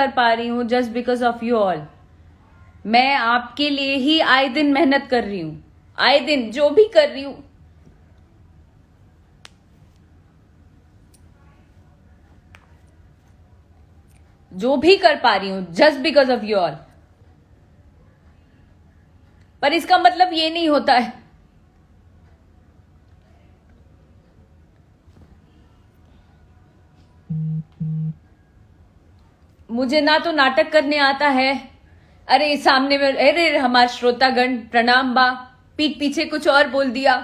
कर पा रही हूं just because of you all. मैं आपके लिए ही आए दिन मेहनत कर रही हूं, आए दिन जो भी कर रही हूं। जो भी कर पा रही हूं just because of you all. पर इसका मतलब ये नहीं होता है मुझे ना तो नाटक करने आता है। अरे सामने में, अरे हमारे श्रोतागण प्रणाम बा, पीठ पीछे कुछ और बोल दिया।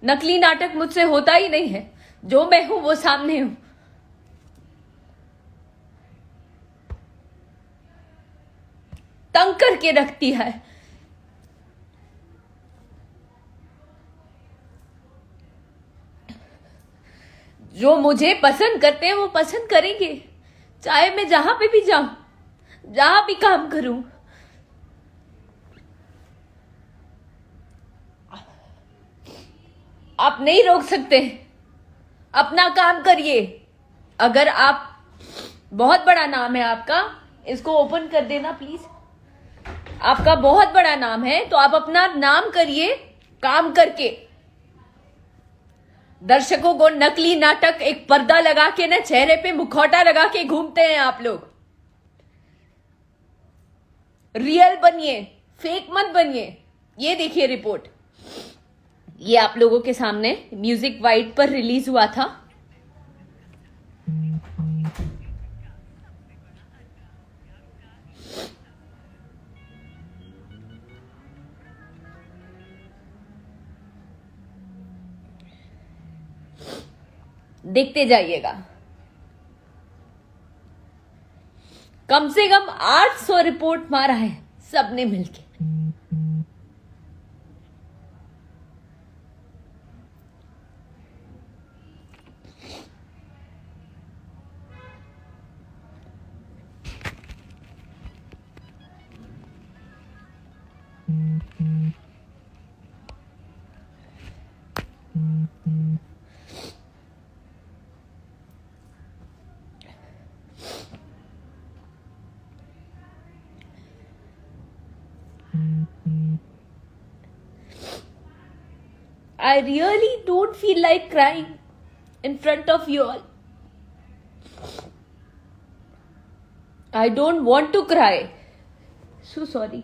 नकली नाटक मुझसे होता ही नहीं है, जो मैं हूं वो सामने हूं। तंग करके रखती है। जो मुझे पसंद करते हैं वो पसंद करेंगे, चाहे मैं जहां पे भी जाऊं, जहां भी काम करूं। आप नहीं रोक सकते, अपना काम करिए। अगर आप, बहुत बड़ा नाम है आपका, इसको ओपन कर देना प्लीज। आपका बहुत बड़ा नाम है तो आप अपना नाम करिए काम करके। दर्शकों को नकली नाटक, एक पर्दा लगा के ना, चेहरे पे मुखौटा लगा के घूमते हैं आप लोग। रियल बनिए, फेक मत बनिए। ये देखिए रिपोर्ट, ये आप लोगों के सामने म्यूजिक वाइड पर रिलीज हुआ था। देखते जाइएगा। कम से कम 800 रिपोर्ट मारा है सबने मिलके। I really don't feel like crying in front of you all. I don't want to cry. So sorry.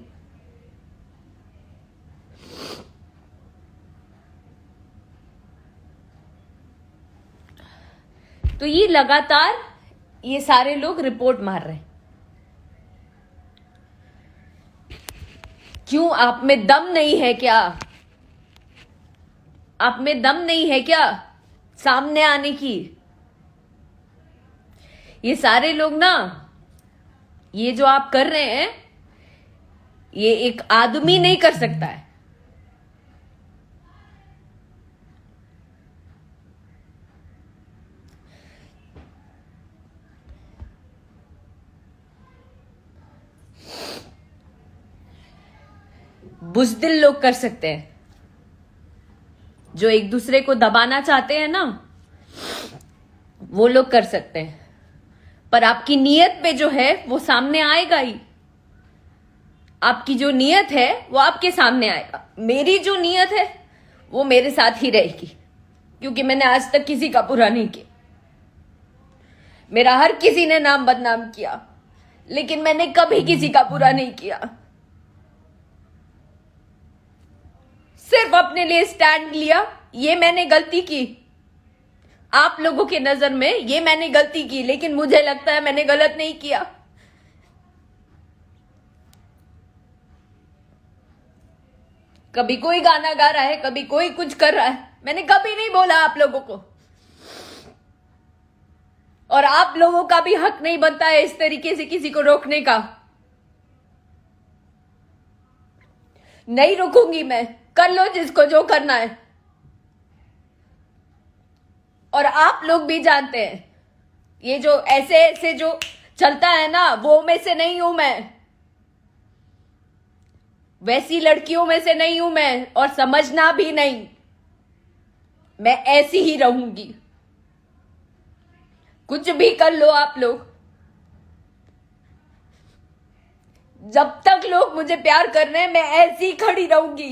तो ये लगातार ये सारे लोग रिपोर्ट मार रहे हैं। क्यों? आप में दम नहीं है क्या? आप में दम नहीं है क्या सामने आने की? ये सारे लोग ना, ये जो आप कर रहे हैं, ये एक आदमी नहीं कर सकता है। बुज़दिल लोग कर सकते हैं, जो एक दूसरे को दबाना चाहते हैं ना, वो लोग कर सकते हैं। पर आपकी नीयत पे जो है वो सामने आएगा ही। आपकी जो नीयत है वो आपके सामने आएगा। मेरी जो नीयत है वो मेरे साथ ही रहेगी, क्योंकि मैंने आज तक किसी का बुरा नहीं किया। मेरा हर किसी ने नाम बदनाम किया, लेकिन मैंने कभी किसी का बुरा नहीं किया। सिर्फ अपने लिए स्टैंड लिया। ये मैंने गलती की, आप लोगों के नजर में ये मैंने गलती की, लेकिन मुझे लगता है मैंने गलत नहीं किया। कभी कोई गाना गा रहा है, कभी कोई कुछ कर रहा है, मैंने कभी नहीं बोला आप लोगों को। और आप लोगों का भी हक नहीं बनता है इस तरीके से किसी को रोकने का। नहीं रुकूंगी मैं, कर लो जिसको जो करना है। और आप लोग भी जानते हैं, ये जो ऐसे ऐसे जो चलता है ना, वो में से नहीं हूं मैं, वैसी लड़कियों में से नहीं हूं मैं, और समझना भी नहीं। मैं ऐसी ही रहूंगी, कुछ भी कर लो आप लोग। जब तक लोग मुझे प्यार कर रहे हैं मैं ऐसी खड़ी रहूंगी।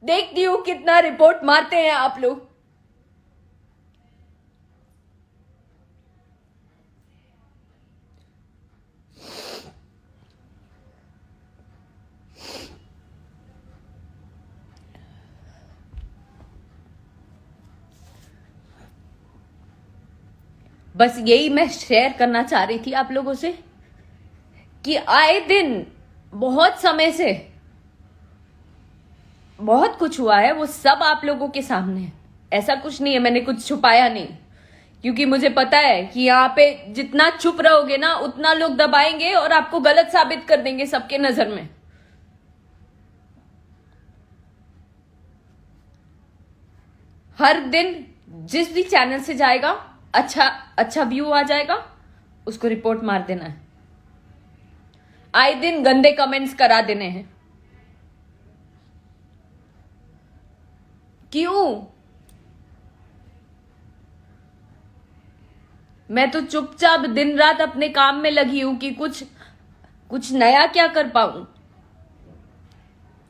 देखती हूं कितना रिपोर्ट मारते हैं आप लोग। बस यही मैं शेयर करना चाह रही थी आप लोगों से कि आए दिन बहुत समय से बहुत कुछ हुआ है, वो सब आप लोगों के सामने है। ऐसा कुछ नहीं है, मैंने कुछ छुपाया नहीं, क्योंकि मुझे पता है कि यहाँ पे जितना चुप रहोगे ना उतना लोग दबाएंगे और आपको गलत साबित कर देंगे सबके नजर में। हर दिन जिस भी चैनल से जाएगा अच्छा व्यू आ जाएगा, उसको रिपोर्ट मार देना है। आए दिन गंदे कमेंट्स करा देने हैं। क्यों? मैं तो चुपचाप दिन रात अपने काम में लगी हूं कि कुछ नया क्या कर पाऊं।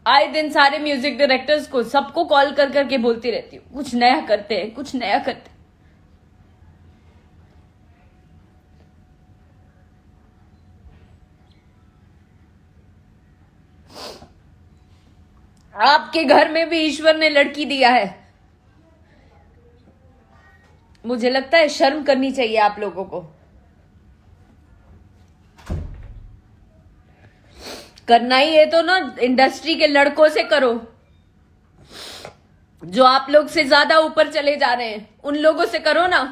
आए दिन सारे म्यूजिक डायरेक्टर्स को सबको कॉल कर करके बोलती रहती हूँ कुछ नया करते हैं, कुछ नया करते हैं। आपके घर में भी ईश्वर ने लड़की दिया है। मुझे लगता है शर्म करनी चाहिए आप लोगों को। करना ही है तो ना इंडस्ट्री के लड़कों से करो, जो आप लोग से ज्यादा ऊपर चले जा रहे हैं उन लोगों से करो ना।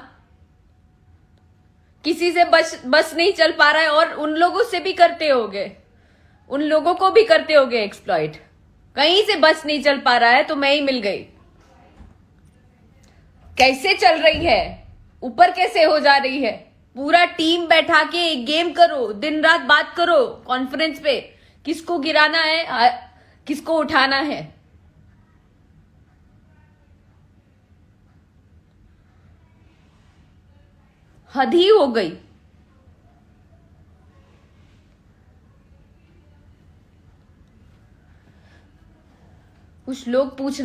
किसी से बस नहीं चल पा रहा है और उन लोगों से भी करते होगे, उन लोगों को भी करते होगे एक्सप्लॉइट। कहीं से बस नहीं चल पा रहा है तो मैं ही मिल गई। कैसे चल रही है, ऊपर कैसे हो जा रही है। पूरा टीम बैठा के एक गेम करो, दिन रात बात करो कॉन्फ्रेंस पे, किसको गिराना है किसको उठाना है। हद ही हो गई। कुछ लोग पूछ रहे